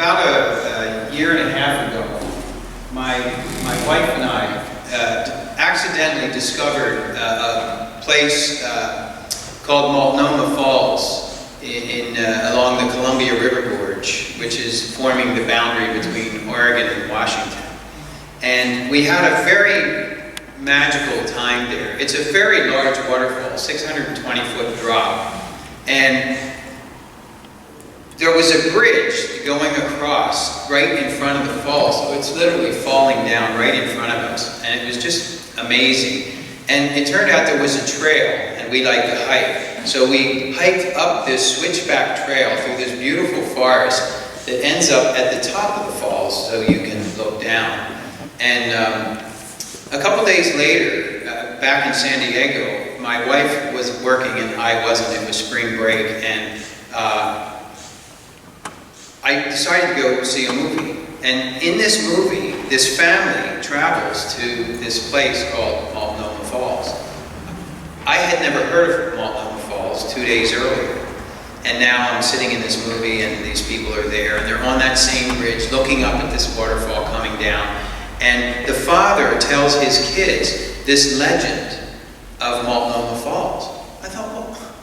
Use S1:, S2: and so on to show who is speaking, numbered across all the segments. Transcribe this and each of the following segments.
S1: about a year and a half ago, my wife and I accidentally discovered a place called Multnomah Falls along the Columbia River Gorge, which is forming the boundary between Oregon and Washington. And we had a very magical time there. It's a very large waterfall, 620-foot drop. And there was a bridge going across right in front of the falls, so it's literally falling down right in front of us. And it was just amazing. And it turned out there was a trail, and we like to hike. So we hiked up this switchback trail through this beautiful forest that ends up at the top of the falls, so you can look down. And a couple days later, back in San Diego, my wife was working and I wasn't. It was spring break, and I decided to go see a movie. And in this movie, this family travels to this place called Multnomah Falls. I had never heard of Multnomah Falls 2 days earlier. And now I'm sitting in this movie and these people are there and they're on that same bridge looking up at this waterfall coming down. And the father tells his kids this legend of Multnomah Falls. I thought, well,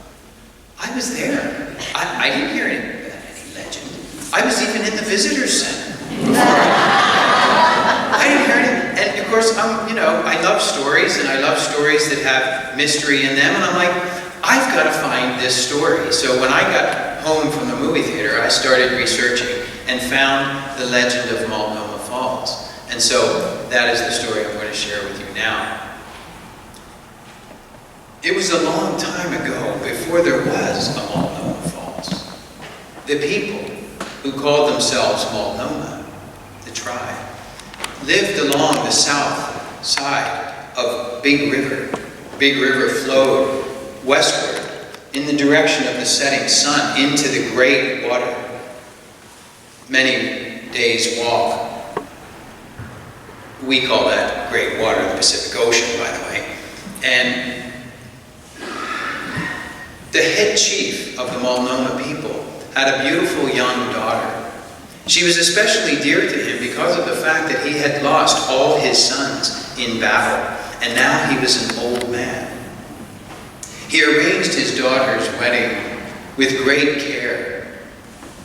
S1: I was there. I didn't hear any legend. I was even in the visitor's center before. I didn't hear it. And of course, I love stories, and I love stories that have mystery in them. And I'm like, I've got to find this story. So when I got home from the movie theater, I started researching and found the legend of Multnomah Falls. And so that is the story I'm going to share with you now. It was a long time ago, before there was a Multnomah Falls. The people who called themselves Multnomah, the tribe, lived along the south side of Big River. Big River flowed westward in the direction of the setting sun into the great water. Many days' walk. We call that great water the Pacific Ocean, by the way. And the head chief of the Multnomah people had a beautiful young daughter. She was especially dear to him because of the fact that he had lost all his sons in battle, and now he was an old man. He arranged his daughter's wedding with great care,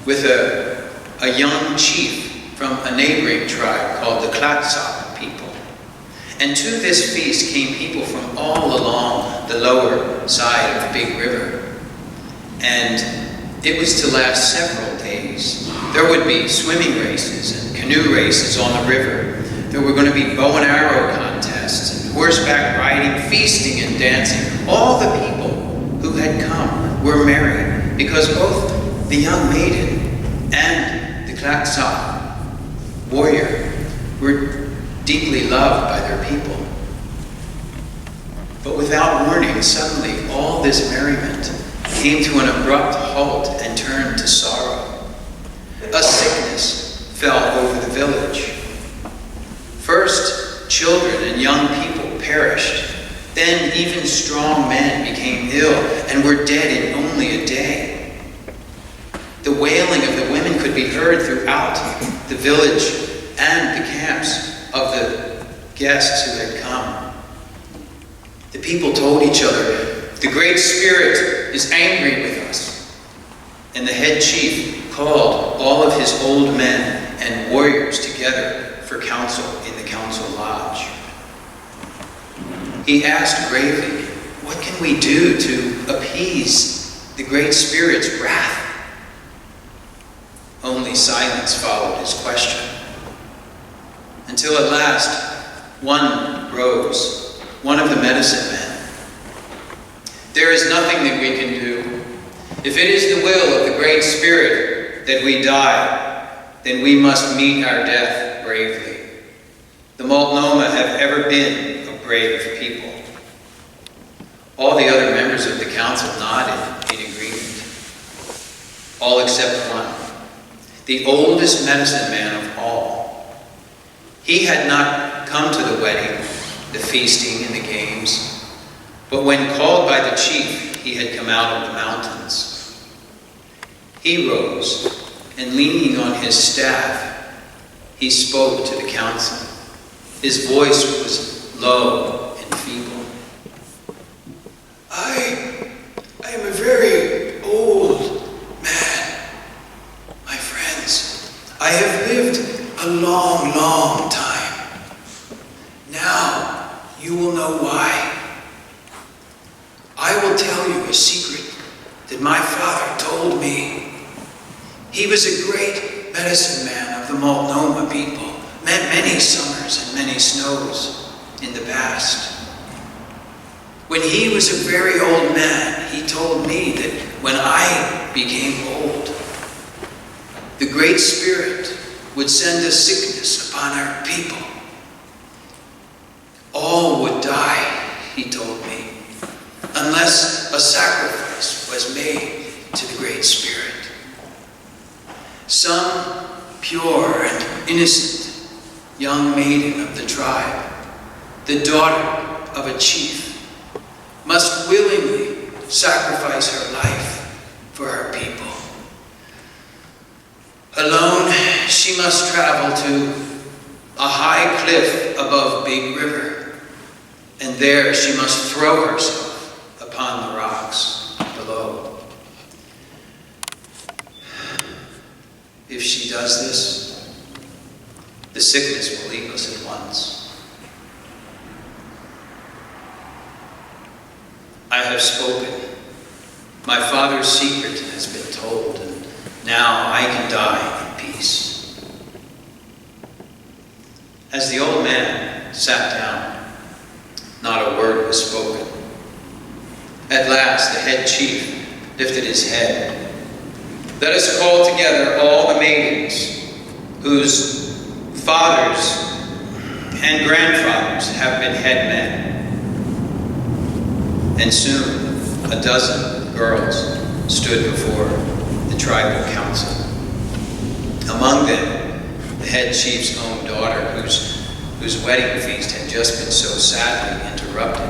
S1: with a young chief from a neighboring tribe called the Clatsop people. And to this feast came people from all along the lower side of the Big River. And it was to last several days. There would be swimming races and canoe races on the river. There were going to be bow and arrow contests and horseback riding, feasting and dancing. All the people who had come were merry because both the young maiden and the Clatsop warrior were deeply loved by their people. But without warning, suddenly all this merriment came to an abrupt halt and turned to sorrow. A sickness fell over the village. First, children and young people perished. Then even strong men became ill and were dead in only a day. The wailing of the women could be heard throughout the village and the camps of the guests who had come. The people told each other, "The Great Spirit is angry with us." And the head chief called all of his old men and warriors together for council in the council lodge. He asked gravely, "What can we do to appease the Great Spirit's wrath?" Only silence followed his question. Until at last, one rose, one of the medicine men. "There is nothing that we can do. If it is the will of the Great Spirit that we die, then we must meet our death bravely. The Multnomah have ever been a brave people." All the other members of the council nodded in agreement. All except one, the oldest medicine man of all. He had not come to the wedding, the feasting and the games, but when called by the chief, he had come out of the mountains. He rose and leaning on his staff, he spoke to the council. His voice was low and feeble. I am a very old man, my friends. I have lived a long, long time. Now you will know why. I will tell you a secret that my father told me. He was a great medicine man of the Multnomah people, met many summers and many snows in the past. When he was a very old man, he told me that when I became old, the Great Spirit would send a sickness upon our people. All would die, he told me, unless a sacrifice was made to the Great Spirit. Some pure and innocent young maiden of the tribe, the daughter of a chief, must willingly sacrifice her life for her people. Alone, she must travel to a high cliff above Big River, and there she must throw herself upon the rocks below. If she does this, the sickness will leave us at once. I have spoken. My father's secret has been told, and now I can die in peace. As the old man sat down, not a word was spoken. At last, the head chief lifted his head. Let us call together all the maidens whose fathers and grandfathers have been head men. And soon, a dozen girls stood before the tribal council. Among them, the head chief's own daughter, whose wedding feast had just been so sadly interrupted.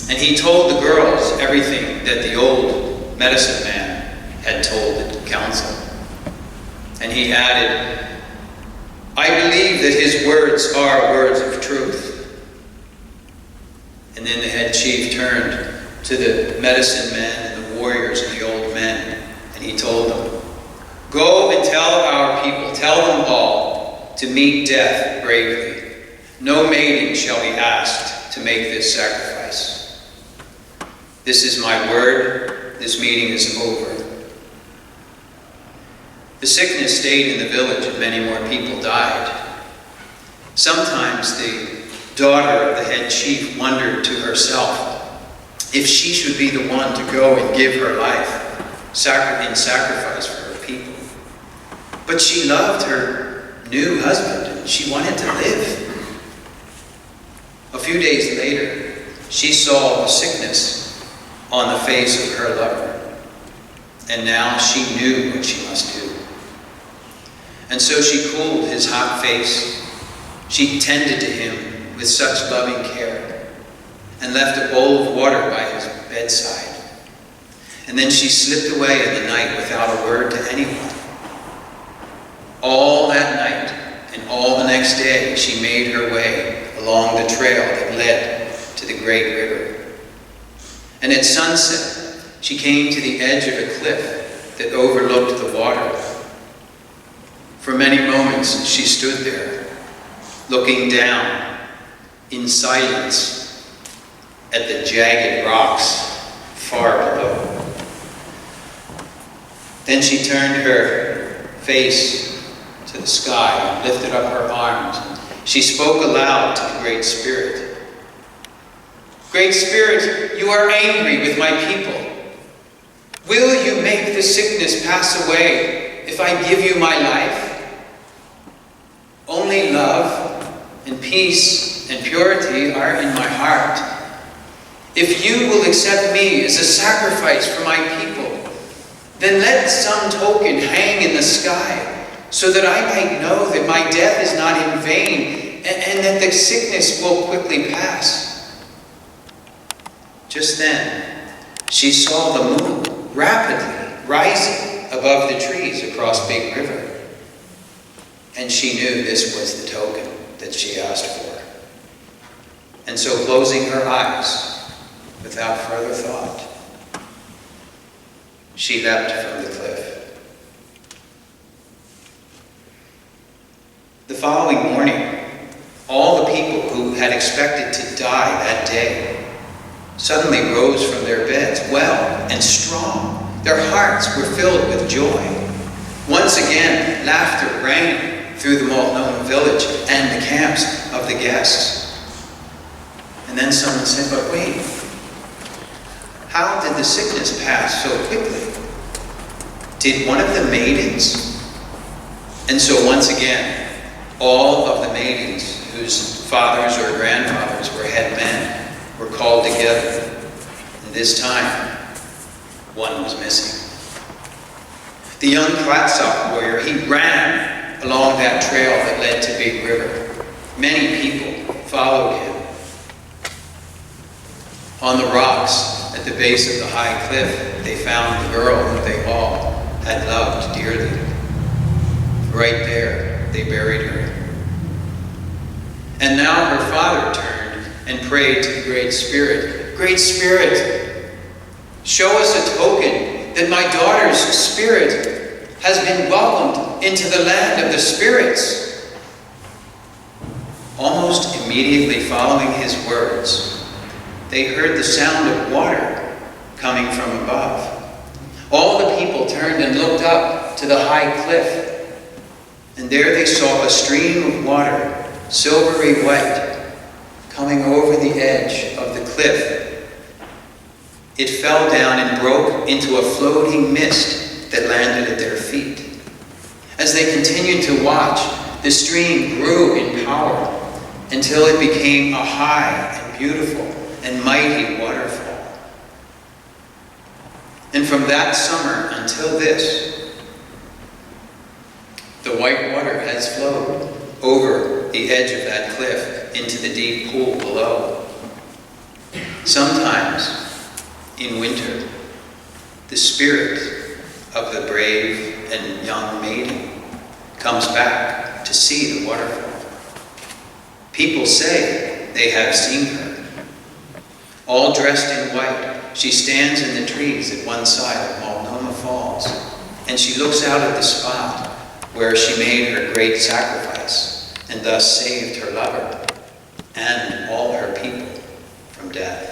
S1: And he told the girls everything that the old medicine man had told the council. And he added, I believe that his words are words of truth. And then the head chief turned to the medicine men and the warriors and the old men, and he told them, go and tell our people, tell them all, to meet death bravely. No maiden shall be asked to make this sacrifice. This is my word. This meeting is over. The sickness stayed in the village, and many more people died. Sometimes the daughter of the head chief wondered to herself if she should be the one to go and give her life in sacrifice for her people. But she loved her new husband, and she wanted to live. A few days later, she saw the sickness on the face of her lover, and now she knew what she must do. And so she cooled his hot face. She tended to him with such loving care, and left a bowl of water by his bedside. And then she slipped away in the night without a word to anyone. All that night and all the next day, she made her way along the trail that led to the great river. And at sunset, she came to the edge of a cliff that overlooked the water. For many moments, she stood there, looking down in silence at the jagged rocks far below. Then she turned her face to the sky and lifted up her arms. She spoke aloud to the Great Spirit. Great Spirit, you are angry with my people. Will you make the sickness pass away if I give you my life? Only love and peace and purity are in my heart. If you will accept me as a sacrifice for my people, then let some token hang in the sky, so that I might know that my death is not in vain, and that the sickness will quickly pass. Just then, she saw the moon rapidly rising above the trees across Big River. And she knew this was the token that she asked for. And so, closing her eyes, without further thought, she leapt from the cliff. The following morning, all the people who had expected to die that day suddenly rose from their beds, well and strong. Their hearts were filled with joy. Once again, laughter rang through the Multnomah village and the camps of the guests. And then someone said, but wait, how did the sickness pass so quickly? Did one of the maidens? And so once again, all of the maidens whose fathers or grandfathers were head men were called together. And this time, one was missing. The young Clatsop warrior, he ran along that trail that led to Big River. Many people followed him. On the rocks at the base of the high cliff, they found the girl that they all had loved dearly. Right there, they buried her. And now her father turned and prayed to the Great Spirit. Great Spirit, show us a token that my daughter's spirit has been welcomed into the land of the spirits. Almost immediately following his words, they heard the sound of water coming from above. All the people turned and looked up to the high cliff, and there they saw a stream of water, silvery white, coming over the edge of the cliff. It fell down and broke into a floating mist that landed at their feet. As they continued to watch, the stream grew in power until it became a high and beautiful and mighty waterfall. And from that summer until this, the white water has flowed over the edge of that cliff into the deep pool below. Sometimes, in winter, the spirit of the brave and young maiden comes back to see the waterfall. People say they have seen her. All dressed in white, she stands in the trees at one side of Multnomah Falls, and she looks out at the spot where she made her great sacrifice and thus saved her lover and all her people from death.